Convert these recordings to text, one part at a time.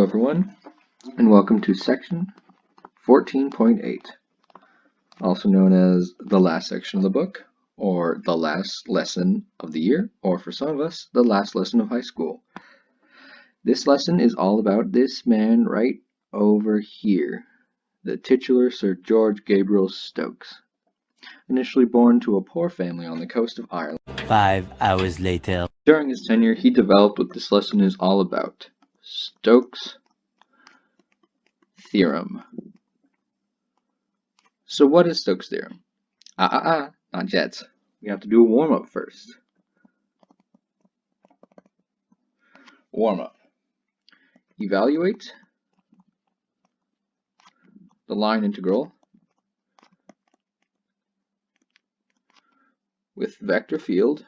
everyone, and welcome to section 14.8, also known as the last section of the book, or the last lesson of the year, or for some of us, the last lesson of high school. This lesson is all about this man right over here, the titular Sir George Gabriel Stokes. Initially born to a poor family on the coast of Ireland, 5 hours later. During his tenure, he developed what this lesson is all about: Stokes' Theorem. So what is Stokes' Theorem? Not yet. We have to do a warm-up first. Warm-up. Evaluate the line integral with vector field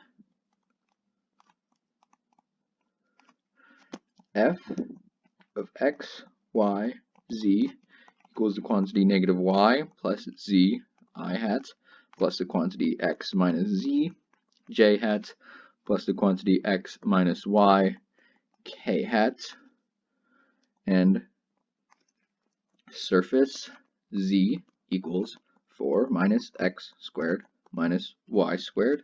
f of x, y, z equals the quantity negative y plus z I hat plus the quantity x minus z j hat plus the quantity x minus y k hat, and surface z equals 4 minus x squared minus y squared,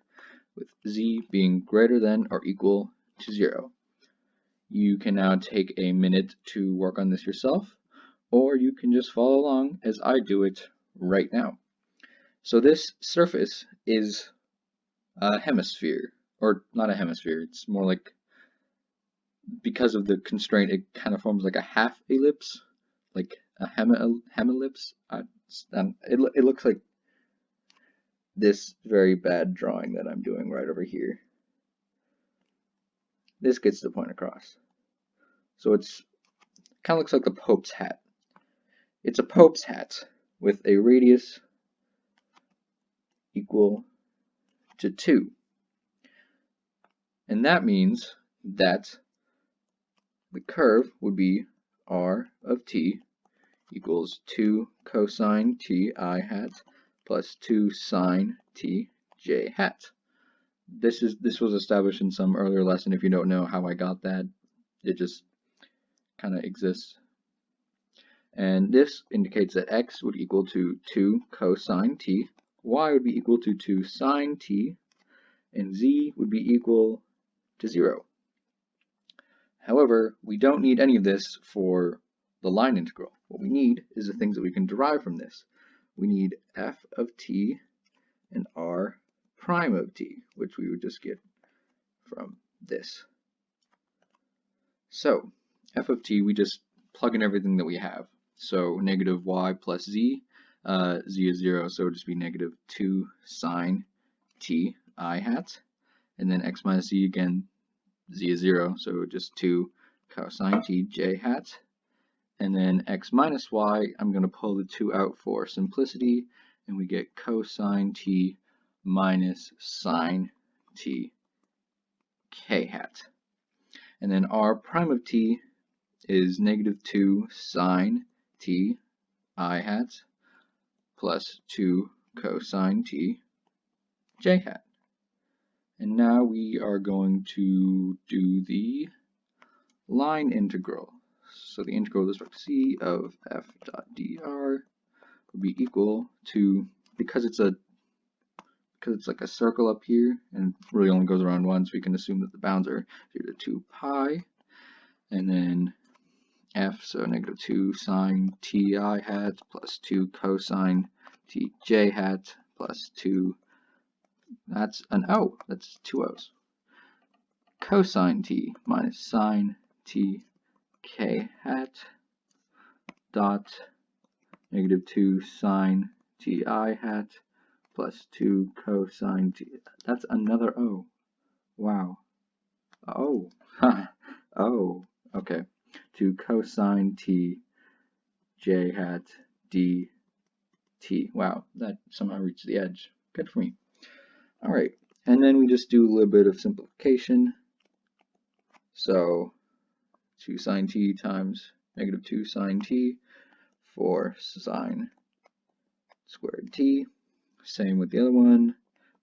with z being greater than or equal to 0. You can now take a minute to work on this yourself, or you can just follow along as I do it right now. So this surface is a hemisphere, or not a hemisphere, it's more like, because of the constraint, it kind of forms like a half ellipse, like a hemellipse. It looks like this very bad drawing that I'm doing right over here. This gets the point across. So it's kind of looks like the Pope's hat. It's a Pope's hat with a radius equal to 2. And that means that the curve would be r of t equals 2 cosine t I hat plus 2 sine t j hat. This was established in some earlier lesson. If you don't know how I got that, it just kind of exists. And this indicates that x would equal to 2 cosine t, y would be equal to 2 sine t, and z would be equal to 0. However, we don't need any of this for the line integral. What we need is the things that we can derive from this. We need f of t and r prime of t, which we would just get from this. So f of t, we just plug in everything that we have. So negative y plus z, z is 0, so it would just be negative 2 sine t I hat, and then x minus z, again, z is 0, so just 2 cosine t j hat, and then x minus y, I'm going to pull the 2 out for simplicity, and we get cosine t minus sine t k hat. And then r prime of t is negative 2 sine t I hat plus 2 cosine t j hat. And now we are going to do the line integral. So the integral with respect to c of f dot dr will be equal to, because it's like a circle up here and really only goes around once, we can assume that the bounds are 0 to 2 pi, and then f, so negative 2 sine t I hat plus 2 cosine t j hat plus 2, that's an O, that's 2 O's, cosine t minus sine t k hat dot negative 2 sine t I hat plus 2 cosine t, that's another O, wow, oh, oh, okay, 2 cosine t j hat d t, wow, that somehow reached the edge, good for me. Alright, and then we just do a little bit of simplification. So 2 sine t times negative 2 sine t, 4 sine squared t, same with the other one,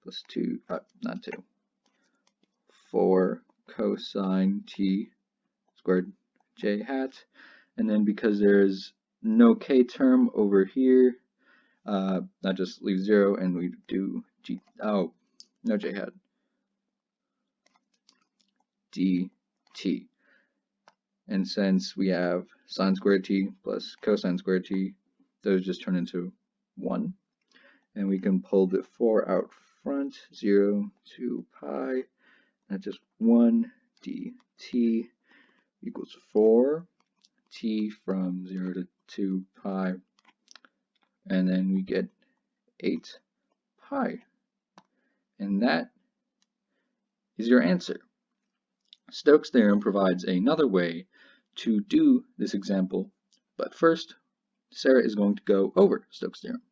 plus 2, not 2, 4 cosine t squared j hat, And then because there's no k term over here, that just leaves 0, and we do no j hat, dt. And since we have sine squared t plus cosine squared t, those just turn into 1. And we can pull the 4 out front, 0 to pi, that's just 1 dt equals 4 t from 0 to 2 pi, and then we get 8 pi. And that is your answer. Stoke's theorem provides another way to do this example, but first, Sarah is going to go over Stoke's theorem.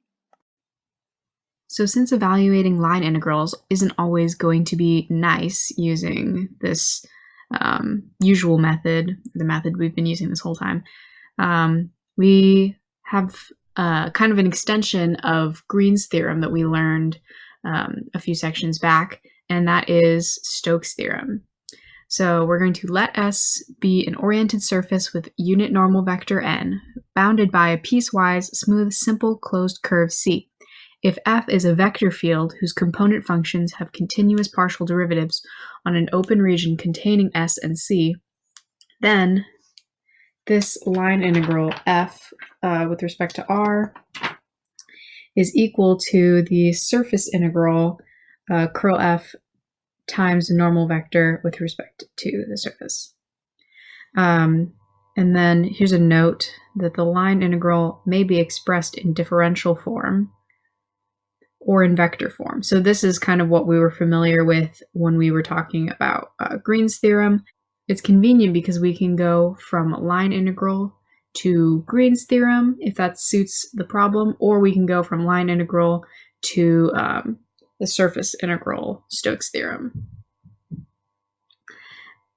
So since evaluating line integrals isn't always going to be nice using this usual method, the method we've been using this whole time, we have kind of an extension of Green's theorem that we learned a few sections back, and that is Stoke's theorem. So we're going to let S be an oriented surface with unit normal vector n, bounded by a piecewise, smooth, simple, closed curve C. If F is a vector field whose component functions have continuous partial derivatives on an open region containing S and C, then this line integral F with respect to R is equal to the surface integral curl F times the normal vector with respect to the surface. And then here's a note that the line integral may be expressed in differential form or in vector form. So this is kind of what we were familiar with when we were talking about Green's theorem. It's convenient because we can go from line integral to Green's theorem if that suits the problem, or we can go from line integral to the surface integral Stoke's theorem.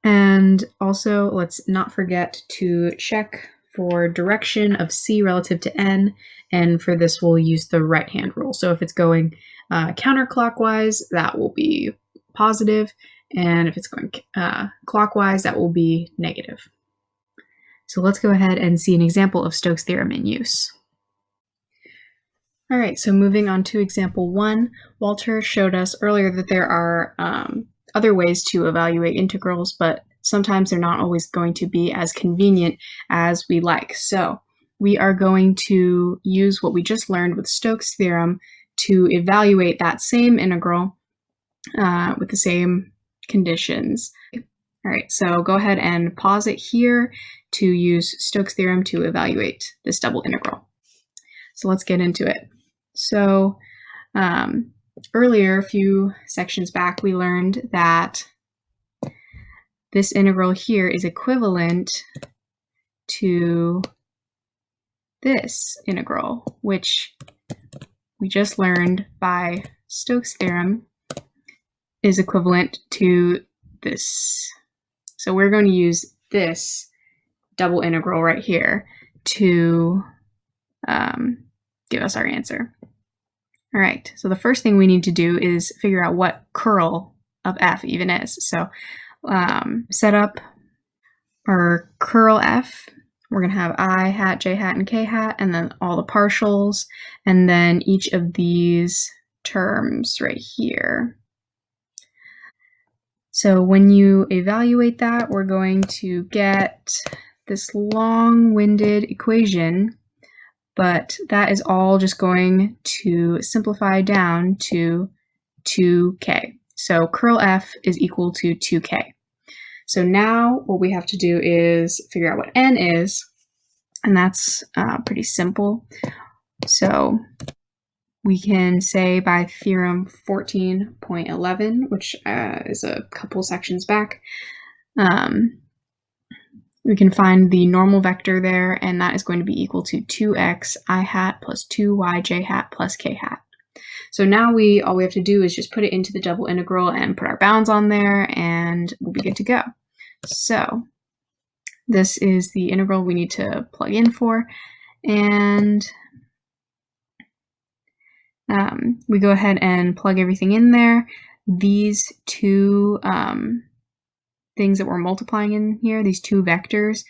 And also, let's not forget to check for direction of C relative to N, and for this we'll use the right-hand rule. So if it's going counterclockwise, that will be positive, and if it's going clockwise, that will be negative. So let's go ahead and see an example of Stoke's theorem in use. All right, so moving on to example 1, Walter showed us earlier that there are other ways to evaluate integrals, but sometimes they're not always going to be as convenient as we like. So we are going to use what we just learned with Stoke's theorem to evaluate that same integral with the same conditions. All right, so go ahead and pause it here to use Stoke's theorem to evaluate this double integral. So let's get into it. So earlier, a few sections back, we learned that this integral here is equivalent to this integral, which we just learned by Stoke's theorem is equivalent to this. So we're going to use this double integral right here to give us our answer. All right, so the first thing we need to do is figure out what curl of F even is. So set up our curl F. We're going to have I hat, j hat, and k hat, and then all the partials, and then each of these terms right here. So when you evaluate that, we're going to get this long-winded equation, but that is all just going to simplify down to 2k. So curl F is equal to 2k. So now what we have to do is figure out what n is, and that's pretty simple. So we can say by theorem 14.11, which is a couple sections back, we can find the normal vector there, and that is going to be equal to 2x I hat plus 2y j hat plus k hat. So now all we have to do is just put it into the double integral and put our bounds on there, and we'll be good to go. So this is the integral we need to plug in for, and we go ahead and plug everything in there. These two things that we're multiplying in here, these two vectors,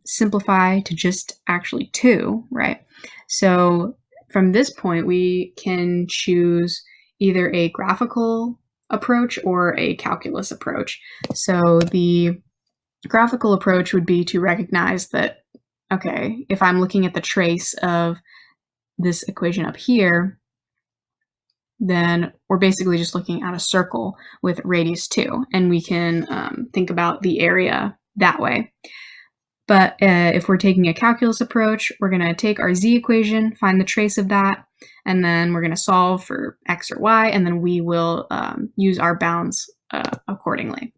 simplify to just actually 2, right? So from this point, we can choose either a graphical approach or a calculus approach. So the graphical approach would be to recognize that, okay, if I'm looking at the trace of this equation up here, then we're basically just looking at a circle with radius 2, and we can think about the area that way. But if we're taking a calculus approach, we're going to take our z equation, find the trace of that, and then we're going to solve for x or y, and then we will use our bounds accordingly.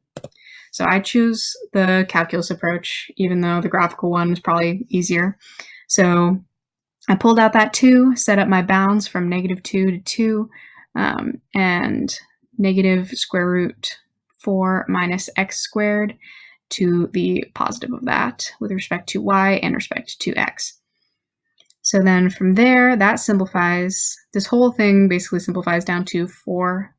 So I choose the calculus approach, even though the graphical one was probably easier. So I pulled out that 2, set up my bounds from -2 to 2, and negative square root 4 minus x squared to the positive of that with respect to y and respect to x. So then from there, that simplifies, this whole thing basically simplifies down to 4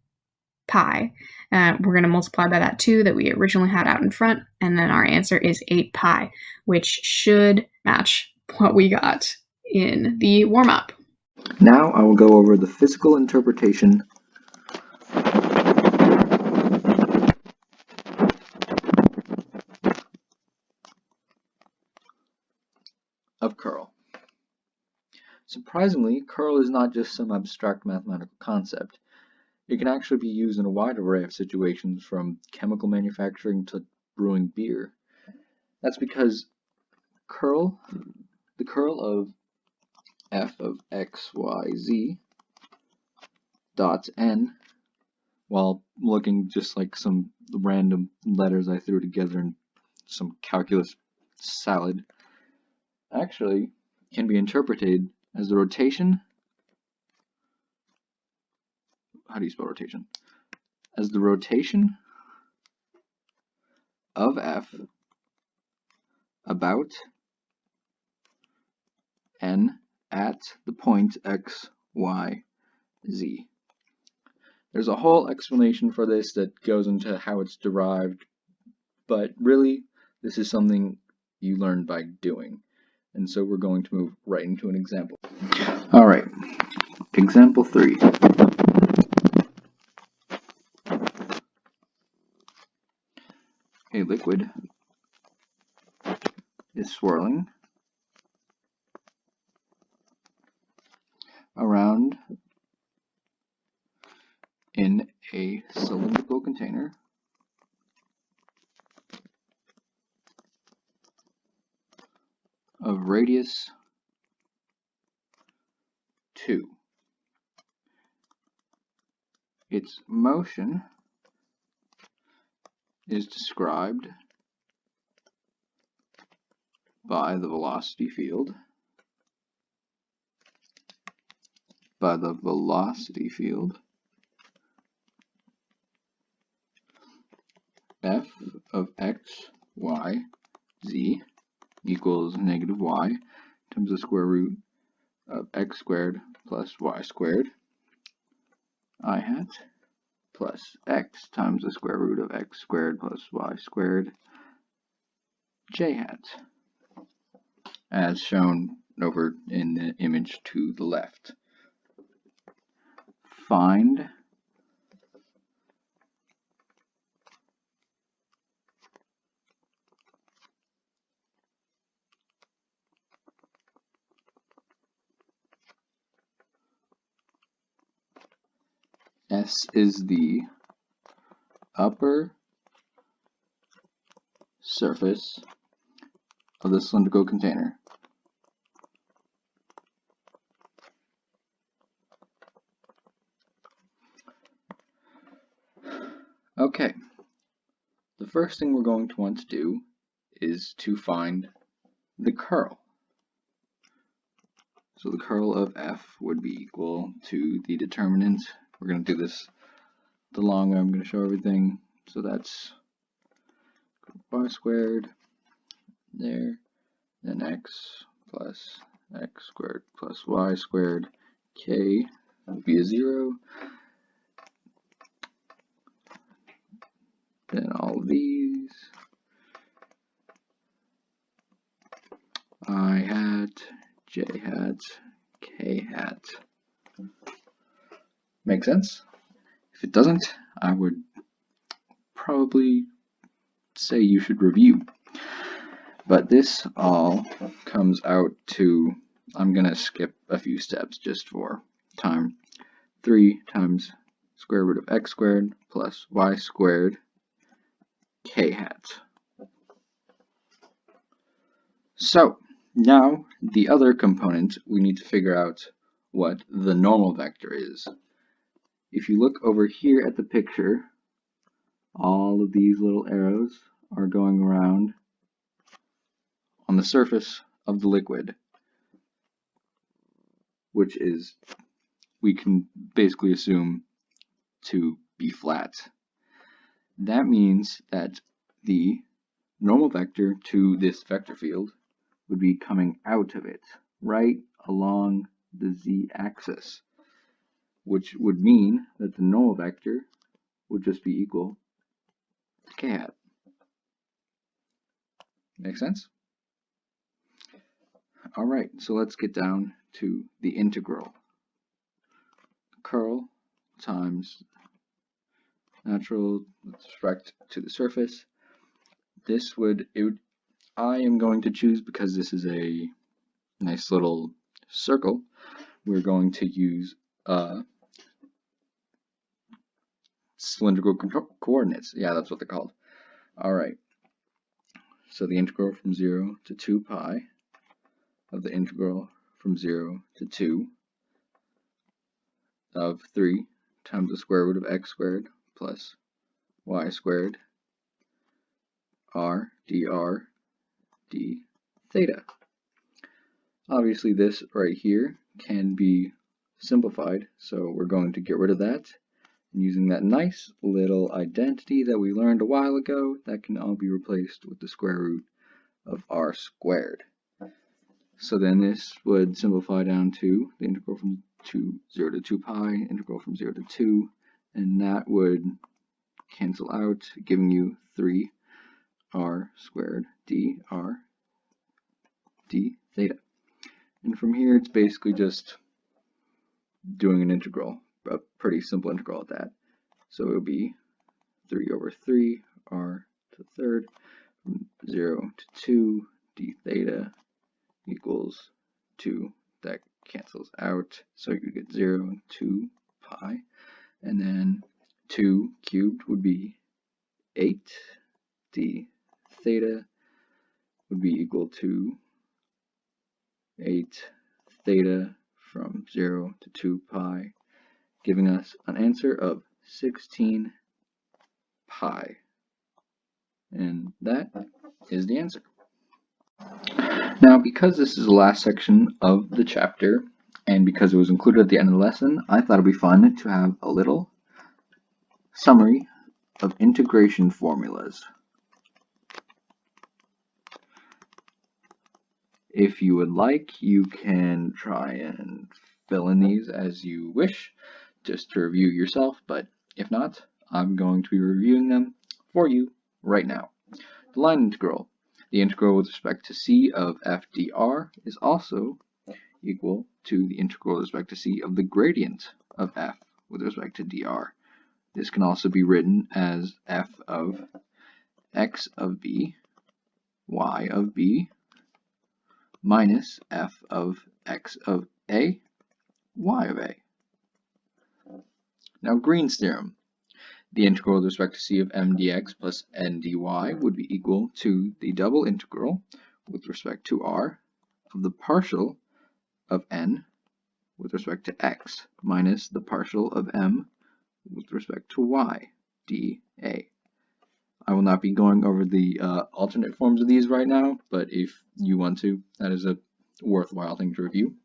pi. We're going to multiply by that 2 that we originally had out in front, and then our answer is 8 pi, which should match what we got in the warm-up. Now I will go over the physical interpretation of curl. Surprisingly, curl is not just some abstract mathematical concept. It can actually be used in a wide array of situations, from chemical manufacturing to brewing beer. That's because the curl of f of x, y, z dot n, while looking just like some random letters I threw together in some calculus salad, actually can be interpreted as the rotation, how do you spell rotation? As the rotation of f about n at the point x, y, z. There's a whole explanation for this that goes into how it's derived, but really this is something you learn by doing. And so we're going to move right into an example. Alright, example 3. A liquid is swirling around in a cylindrical container of radius 2. Its motion is described by the velocity field f of x, y, z equals negative y times the square root of x squared plus y squared I hat plus x times the square root of x squared plus y squared j hat, as shown over in the image to the left. Find S is the upper surface of the cylindrical container. Okay, the first thing we're going to want to do is to find the curl. So the curl of f would be equal to the determinant. We're going to do this the long way. I'm going to show everything. So that's y squared there, then x plus x squared plus y squared, k would be a 0, then all of these, I hat, j hat, k hat. Make sense? If it doesn't, I would probably say you should review. But this all comes out to, I'm going to skip a few steps just for time. 3 times square root of x squared plus y squared k hat. So now the other component, we need to figure out what the normal vector is. If you look over here at the picture, all of these little arrows are going around on the surface of the liquid, which is, we can basically assume to be flat. That means that the normal vector to this vector field would be coming out of it, right along the z-axis, which would mean that the normal vector would just be equal to k hat. Make sense? Alright, so let's get down to the integral. Curl times natural with respect to the surface. This would, I am going to choose, because this is a nice little circle, we're going to use cylindrical coordinates. Yeah, that's what they're called. Alright, so the integral from 0 to 2 pi of the integral from 0 to 2 of 3 times the square root of x squared plus y squared r dr d theta. Obviously this right here can be simplified, so we're going to get rid of that. And using that nice little identity that we learned a while ago, that can all be replaced with the square root of r squared. So then this would simplify down to the integral from 0 to 2 pi, integral from 0 to 2, and that would cancel out, giving you 3r squared dr d theta. And from here, it's basically just doing an integral, a pretty simple integral at that. So it would be 3 over 3 r to the third from 0 to 2 d theta equals 2. That cancels out, so you get 0, 2 pi, and then 2 cubed would be 8 d theta would be equal to 8 theta from 0 to 2 pi, giving us an answer of 16 pi. And that is the answer. Now, because this is the last section of the chapter, and because it was included at the end of the lesson, I thought it would be fun to have a little summary of integration formulas. If you would like, you can try and fill in these as you wish, just to review yourself, but if not, I'm going to be reviewing them for you right now. The line integral. The integral with respect to c of f dr is also equal to the integral with respect to c of the gradient of f with respect to dr. This can also be written as f of x of b, y of b, minus f of x of a, y of a. Now Green's theorem. The integral with respect to c of m dx plus n dy would be equal to the double integral with respect to r of the partial of n with respect to x minus the partial of m with respect to y dA. I will not be going over the alternate forms of these right now, but if you want to, that is a worthwhile thing to review.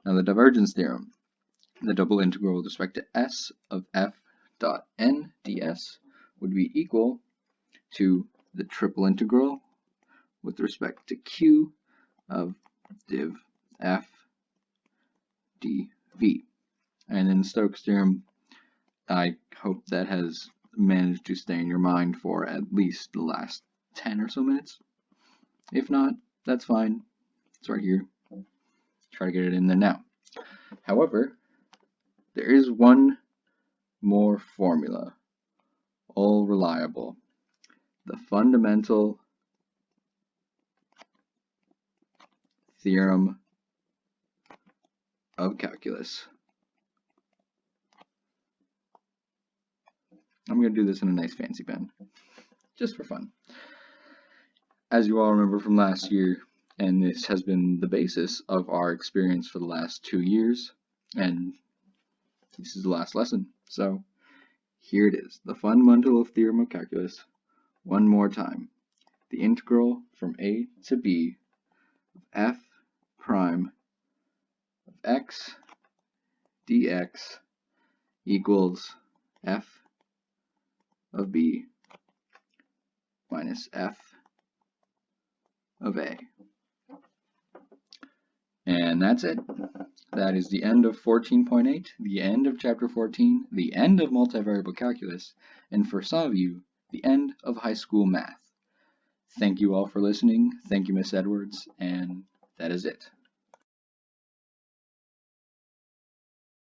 Now the divergence theorem. The double integral with respect to s of f dot n ds would be equal to the triple integral with respect to q of div f dv. And in Stoke's theorem, I hope that has managed to stay in your mind for at least the last 10 or so minutes. If not, that's fine. It's right here. Try to get it in there now. However, there is one more formula, all reliable. The fundamental theorem of calculus. I'm going to do this in a nice fancy pen, just for fun. As you all remember from last year, and this has been the basis of our experience for the last 2 years, and this is the last lesson. So here it is, the fundamental theorem of calculus, one more time. The integral from a to b of f prime of x dx equals f of b minus f of a. And that's it. That is the end of 14.8, the end of chapter 14, the end of multivariable calculus, and for some of you, the end of high school math. Thank you all for listening. Thank you, Miss Edwards, and that is it.